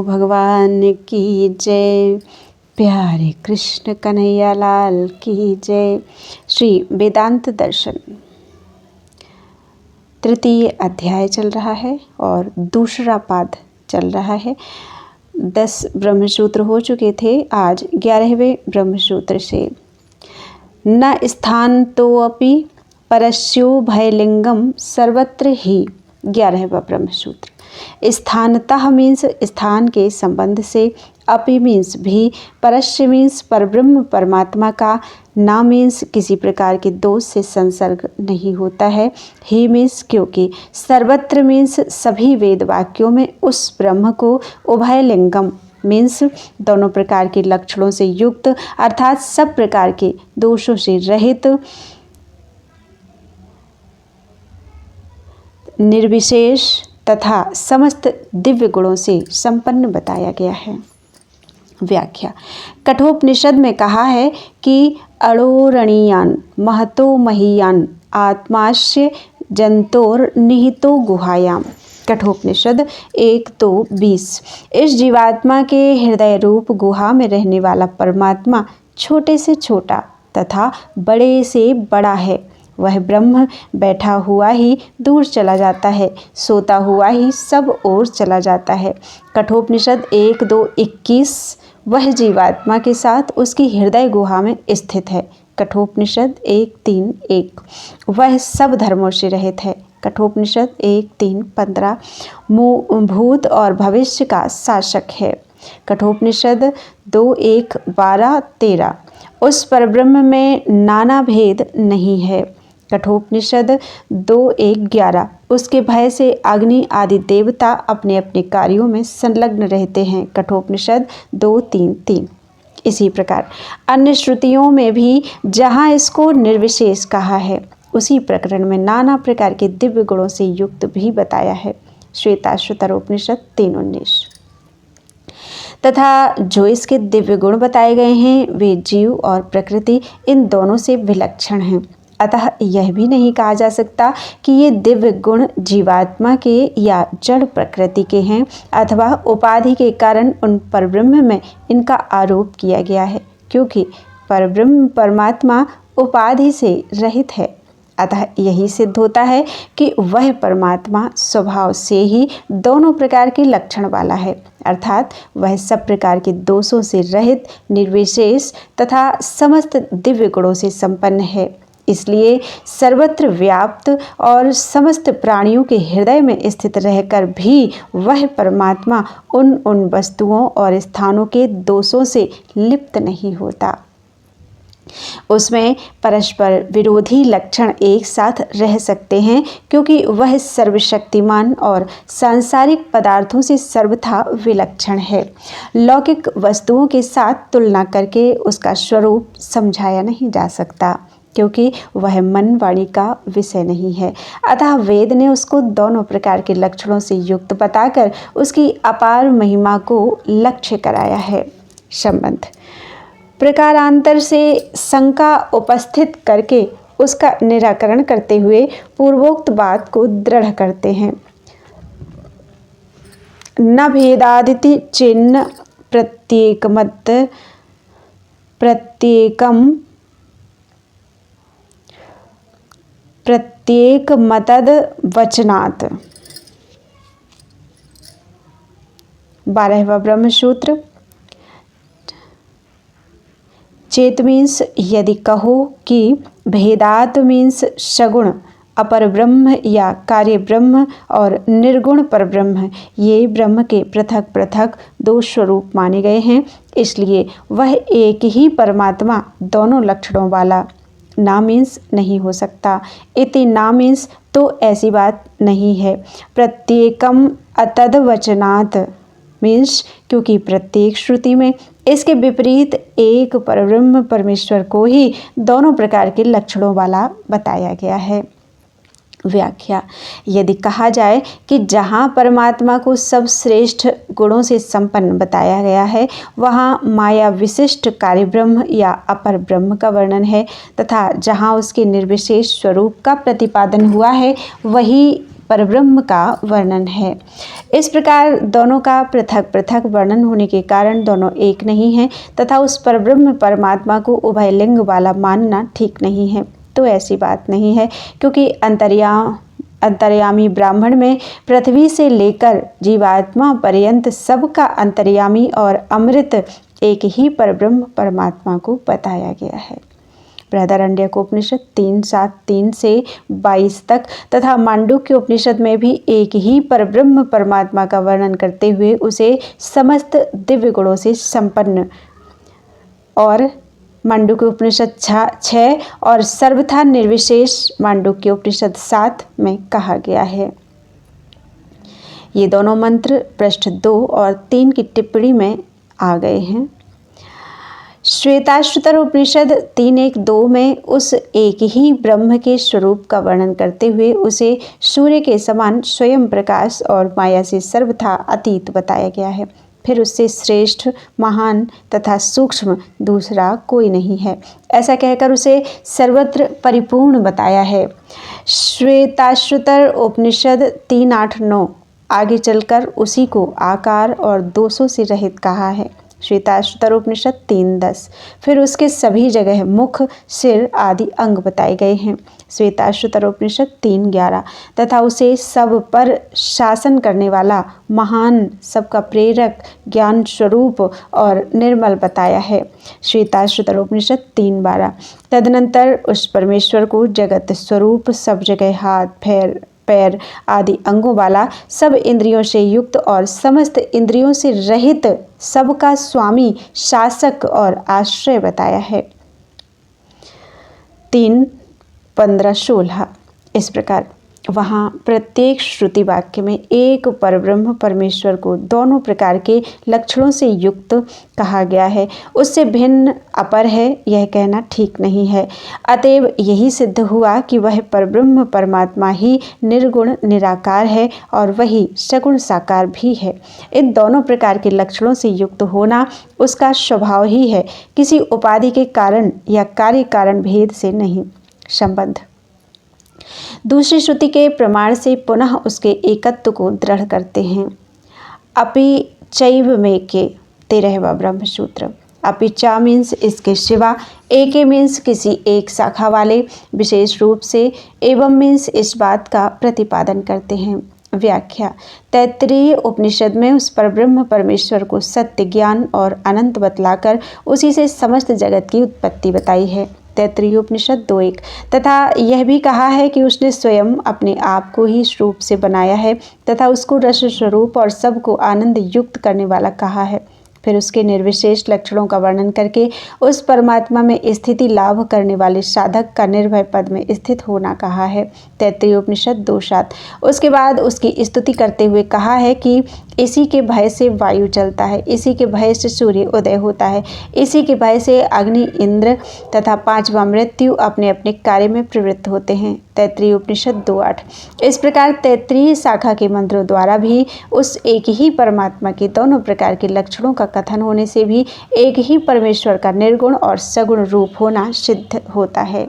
भगवान की जय। प्यारे कृष्ण कन्हैया लाल की जय। श्री वेदांत दर्शन तृतीय अध्याय चल रहा है और दूसरा पाद चल रहा है। 10 ब्रह्मसूत्र हो चुके थे, आज 11वें ब्रह्मसूत्र से। न स्थान तोऽपि परस्यो भयलिंगम सर्वत्र ही। 11वां ब्रह्मसूत्र। स्थानतः मीन्स स्थान के संबंध से, अपि मीन्स भी, परस्य मीन्स परब्रह्म परमात्मा का, ना मीन्स किसी प्रकार के दोष से संसर्ग नहीं होता है, ही मीन्स क्योंकि, सर्वत्र मीन्स सभी वेद वाक्यों में उस ब्रह्म को, उभयलिंगम मीन्स दोनों प्रकार के लक्षणों से युक्त अर्थात सब प्रकार के दोषों से रहित, निर्विशेष तथा समस्त दिव्य गुणों से संपन्न बताया गया है। व्याख्या। कठोपनिषद में कहा है कि अणोरणीयान महतो महीयान आत्माश्य जंतोर निहितो गुहायाम। कठोपनिषद 1:20। इस जीवात्मा के हृदय रूप गुहा में रहने वाला परमात्मा छोटे से छोटा तथा बड़े से बड़ा है। वह ब्रह्म बैठा हुआ ही दूर चला जाता है, सोता हुआ ही सब ओर चला जाता है। कठोपनिषद 1:2-21। वह जीवात्मा के साथ उसकी हृदय गुहा में स्थित है। कठोपनिषद 1:3-1। वह सब धर्मों से रहित है। कठोपनिषद 1:3-15। भूत और भविष्य का शासक है। कठोपनिषद 2:1-12-13। उस परब्रह्म में नाना भेद नहीं है। कठोपनिषद 2:1-11। उसके भय से अग्नि आदि देवता अपने अपने कार्यों में संलग्न रहते हैं। कठोपनिषद 2:3-3। इसी प्रकार अन्य श्रुतियों में भी जहाँ इसको निर्विशेष कहा है, उसी प्रकरण में नाना प्रकार के दिव्य गुणों से युक्त भी बताया है। श्वेताश्वतरोपनिषद 3:19। तथा जो इसके दिव्य गुण बताए गए हैं वे जीव और प्रकृति इन दोनों से विलक्षण हैं। अतः यह भी नहीं कहा जा सकता कि ये दिव्य गुण जीवात्मा के या जड़ प्रकृति के हैं अथवा उपाधि के कारण उन परब्रह्म में इनका आरोप किया गया है, क्योंकि परब्रह्म परमात्मा उपाधि से रहित है। अतः यही सिद्ध होता है कि वह परमात्मा स्वभाव से ही दोनों प्रकार के लक्षण वाला है, अर्थात वह सब प्रकार के दोषों से रहित, निर्विशेष तथा समस्त दिव्य गुणों से संपन्न है। इसलिए सर्वत्र व्याप्त और समस्त प्राणियों के हृदय में स्थित रहकर भी वह परमात्मा उन वस्तुओं और स्थानों के दोषों से लिप्त नहीं होता। उसमें परस्पर विरोधी लक्षण एक साथ रह सकते हैं, क्योंकि वह सर्वशक्तिमान और सांसारिक पदार्थों से सर्वथा विलक्षण है। लौकिक वस्तुओं के साथ तुलना करके उसका स्वरूप समझाया नहीं जा सकता, क्योंकि वह मन वाणी का विषय नहीं है। अतः वेद ने उसको दोनों प्रकार के लक्षणों से युक्त बताकर उसकी अपार महिमा को लक्ष्य कराया है। संबंध। प्रकारांतर से शंका उपस्थित करके उसका निराकरण करते हुए पूर्वोक्त बात को दृढ़ करते हैं। न भेदादिति चिन्ह प्रत्येक मतद वचनात्। 12वां ब्रह्मसूत्र। चेत मीन्स यदि कहो कि भेदात मीन्स सगुण अपर ब्रह्म या कार्य ब्रह्म और निर्गुण पर ब्रह्म, ये ब्रह्म के पृथक पृथक दो स्वरूप माने गए हैं, इसलिए वह एक ही परमात्मा दोनों लक्षणों वाला ना मीन्स नहीं हो सकता। इति ना मीन्स तो ऐसी बात नहीं है। प्रत्येकम अतद वचनात् मीन्स क्योंकि प्रत्येक श्रुति में इसके विपरीत एक परब्रह्म परमेश्वर को ही दोनों प्रकार के लक्षणों वाला बताया गया है। व्याख्या। यदि कहा जाए कि जहाँ परमात्मा को सब श्रेष्ठ गुणों से संपन्न बताया गया है, वहाँ माया विशिष्ट कार्य ब्रह्म या अपर ब्रह्म का वर्णन है, तथा जहाँ उसके निर्विशेष स्वरूप का प्रतिपादन हुआ है, वही परब्रह्म का वर्णन है। इस प्रकार दोनों का पृथक पृथक वर्णन होने के कारण दोनों एक नहीं हैं तथा उस परब्रह्म परमात्मा को उभय लिंग वाला मानना ठीक नहीं है। तो ऐसी बात नहीं है, क्योंकि अंतर्यामी ब्राह्मण में पृथ्वी से लेकर जीवात्मा पर्यंत सबका अंतर्यामी और अमृत एक ही परब्रह्म परमात्मा को बताया गया है। बृहदारण्यक उपनिषद 3:7-3 से 22 तक तथा मांडुक्य उपनिषद में भी एक ही परब्रह्म परमात्मा का वर्णन करते हुए उसे समस्त दिव्य गुणों से संपन्न और मांडुक्य उपनिषद 6 और सर्वथा निर्विशेष मांडुक्य उपनिषद 7 में कहा गया है। ये दोनों मंत्र पृष्ठ 2 और 3 की टिप्पणी में आ गए हैं। श्वेताश्वतर उपनिषद 3:1-2 में उस एक ही ब्रह्म के स्वरूप का वर्णन करते हुए उसे सूर्य के समान स्वयं प्रकाश और माया से सर्वथा अतीत बताया गया है। फिर उससे श्रेष्ठ, महान तथा सूक्ष्म दूसरा कोई नहीं है, ऐसा कहकर उसे सर्वत्र परिपूर्ण बताया है। श्वेताश्वतर उपनिषद 3:8-9 आगे चलकर उसी को आकार और दोषों से रहित कहा है। श्वेताश्वतर उपनिषद 3:10 फिर उसके सभी जगह मुख, सिर आदि अंग बताए गए हैं। श्वेताश्वतर उपनिषद 3:11 तथा उसे सब पर शासन करने वाला, महान, सबका प्रेरक, ज्ञान स्वरूप और निर्मल बताया है। श्वेताश्वतर उपनिषद 3:12 तदनंतर उस परमेश्वर को जगत स्वरूप, सब जगह हाथ, पैर आदि अंगों वाला, सब इंद्रियों से युक्त और समस्त इंद्रियों से रहित, सबका स्वामी, शासक और आश्रय बताया है। 3:15-16 इस प्रकार वहाँ प्रत्येक श्रुति वाक्य में एक परब्रह्म परमेश्वर को दोनों प्रकार के लक्षणों से युक्त कहा गया है। उससे भिन्न अपर है यह कहना ठीक नहीं है। अतएव यही सिद्ध हुआ कि वह परब्रह्म परमात्मा ही निर्गुण निराकार है और वही सगुण साकार भी है। इन दोनों प्रकार के लक्षणों से युक्त होना उसका स्वभाव ही है, किसी उपाधि के कारण या कार्य कारण भेद से नहीं। संबंध दूसरी श्रुति के प्रमाण से पुनः उसके एकत्व को दृढ़ करते हैं। अपि चैव मेके 13वां ब्रह्म सूत्र। अपि चा मीन्स इसके सिवा, एके मीन्स किसी एक शाखा वाले, विशेष रूप से, एवं मीन्स इस बात का प्रतिपादन करते हैं। व्याख्या तैत्तिरीय उपनिषद में उस परब्रह्म परमेश्वर को सत्य, ज्ञान और अनंत बतलाकर उसी से समस्त जगत की उत्पत्ति बताई है। तैत्तिरीय उपनिषद 2:1 तथा यह भी कहा है कि उसने स्वयं अपने आप को ही इस रूप से बनाया है तथा उसको रस स्वरूप और सबको आनंद युक्त करने वाला कहा है। फिर उसके निर्विशेष लक्षणों का वर्णन करके उस परमात्मा में स्थिति लाभ करने वाले साधक का निर्भय पद में स्थित होना कहा है। तैत्तिरीय उपनिषद 2:7 उसके बाद उसकी स्तुति करते हुए कहा है कि इसी के भय से वायु चलता है, इसी के भय से सूर्य उदय होता है, इसी के भय से अग्नि, इंद्र तथा 5वां मृत्यु अपने अपने कार्य में प्रवृत्त होते हैं। तैत्तिरीय उपनिषद 2:8 इस प्रकार तैत्तिरीय शाखा के मंत्रों द्वारा भी उस एक ही परमात्मा के दोनों प्रकार के लक्षणों का कथन होने से भी एक ही परमेश्वर का निर्गुण और सगुण रूप होना सिद्ध होता है।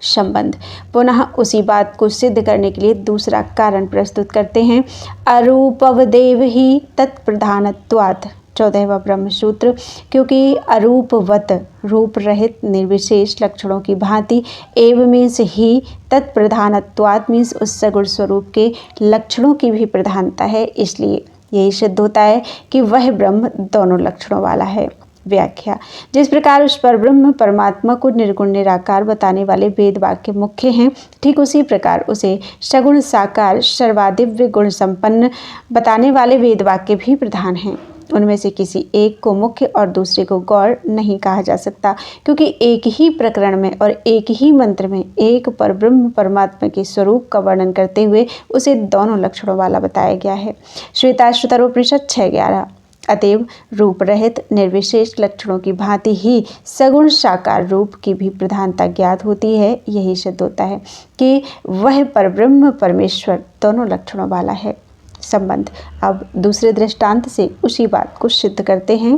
संबंध पुनः उसी बात को सिद्ध करने के लिए दूसरा कारण प्रस्तुत करते हैं। अरूपवदेव ही तत्प्रधानत्वात् 14वां ब्रह्म सूत्र। क्योंकि अरूपवत, रूप रहित निर्विशेष लक्षणों की भांति, एव मीन्स ही, तत्प्रधानत्वात् मीन्स उस सगुण स्वरूप के लक्षणों की भी प्रधानता है, इसलिए यही सिद्ध होता है कि वह ब्रह्म दोनों लक्षणों वाला है। व्याख्या जिस प्रकार उस परब्रह्म परमात्मा को निर्गुण निराकार बताने वाले वेद वाक्य मुख्य हैं, ठीक उसी प्रकार उसे सगुण साकार सर्वादिव्य गुण संपन्न बताने वाले वेद वाक्य भी प्रधान हैं। उनमें से किसी एक को मुख्य और दूसरे को गौण नहीं कहा जा सकता, क्योंकि एक ही प्रकरण में और एक ही मंत्र में एक परब्रह्म परमात्मा के स्वरूप का वर्णन करते हुए उसे दोनों लक्षणों वाला बताया गया है। श्वेताश्वतर उपनिषद 6:11 अतएव रूप रहित निर्विशेष लक्षणों की भांति ही सगुण साकार रूप की भी प्रधानता ज्ञात होती है। यही सिद्ध होता है कि वह परब्रह्म परमेश्वर दोनों लक्षणों वाला है। संबंध अब दूसरे दृष्टांत से उसी बात को सिद्ध करते हैं।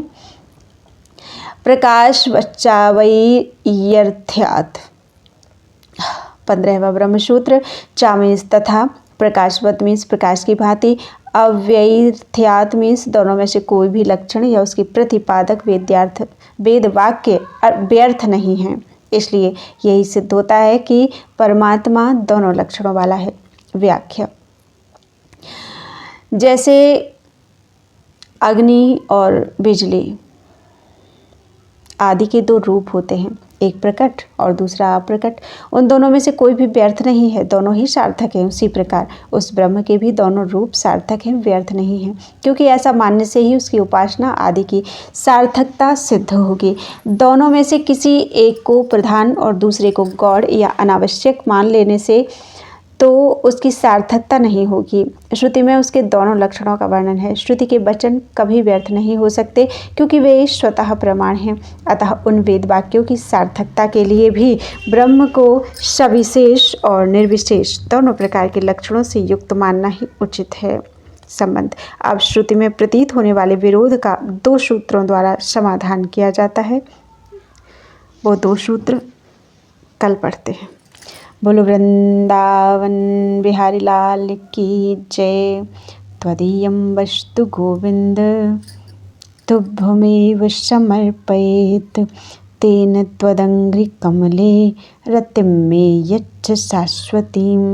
प्रकाश वच्चावैयर्थ्यात् 15वां ब्रह्मसूत्र। चामीस तथा प्रकाशवत मीन्स प्रकाश की भांति, अव्यर्थ्यात मीन्स दोनों में से कोई भी लक्षण या उसके प्रतिपादक वेद वाक्य व्यर्थ नहीं है। इसलिए यही सिद्ध होता है कि परमात्मा दोनों लक्षणों वाला है। व्याख्या, जैसे अग्नि और बिजली आदि के दो रूप होते हैं, एक प्रकट और दूसरा अप्रकट। उन दोनों में से कोई भी व्यर्थ नहीं है, दोनों ही सार्थक हैं। उसी प्रकार उस ब्रह्म के भी दोनों रूप सार्थक हैं, व्यर्थ नहीं हैं, क्योंकि ऐसा मानने से ही उसकी उपासना आदि की सार्थकता सिद्ध होगी। दोनों में से किसी एक को प्रधान और दूसरे को गौड़ या अनावश्यक मान लेने से तो उसकी सार्थकता नहीं होगी। श्रुति में उसके दोनों लक्षणों का वर्णन है। श्रुति के वचन कभी व्यर्थ नहीं हो सकते, क्योंकि वे स्वतः प्रमाण हैं। अतः उन वेद वाक्यों की सार्थकता के लिए भी ब्रह्म को सविशेष और निर्विशेष दोनों प्रकार के लक्षणों से युक्त मानना ही उचित है। संबंध, अब श्रुति में प्रतीत होने वाले विरोध का 2 सूत्रों द्वारा समाधान किया जाता है। वो 2 सूत्र कल पढ़ते हैं। बोलो वृंदावन बिहारी लाल की जय। त्वदीयं वस्तु गोविंद तुभ्यमेव समर्पयेत्, तेन त्वदङ्घ्रिकमले रतिं मे यच्छ शाश्वतीम्।